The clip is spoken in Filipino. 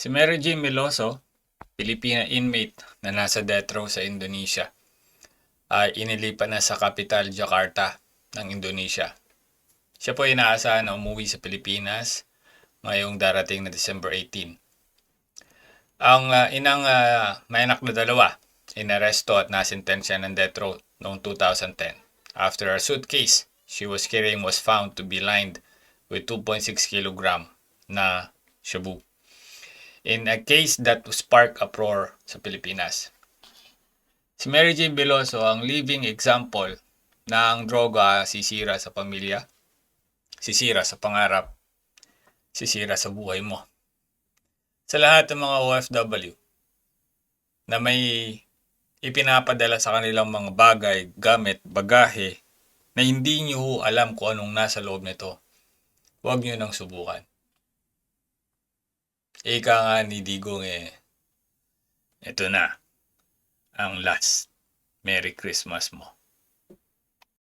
Si Mary Jane Meloso, Pilipina inmate na nasa death row sa Indonesia, ay inilipat na sa capital Jakarta ng Indonesia. Siya po ay inaasahan na umuwi sa Pilipinas ngayong darating na December 18. Ang inang may anak na dalawa, inaresto at nasintensya ng death row noong 2010 after a suitcase she was carrying was found to be lined with 2.6 kg na shabu, in a case that sparked uproar sa Pilipinas. Si Mary Jane Veloso ang living example na ang droga sisira sa pamilya, sisira sa pangarap, sisira sa buhay mo. Sa lahat ng mga OFW na may ipinapadala sa kanilang mga bagay, gamit, bagahe na hindi nyo alam kung anong nasa loob nito, huwag nyo nang subukan. Ika nga ni Digong ito na ang last Merry Christmas mo.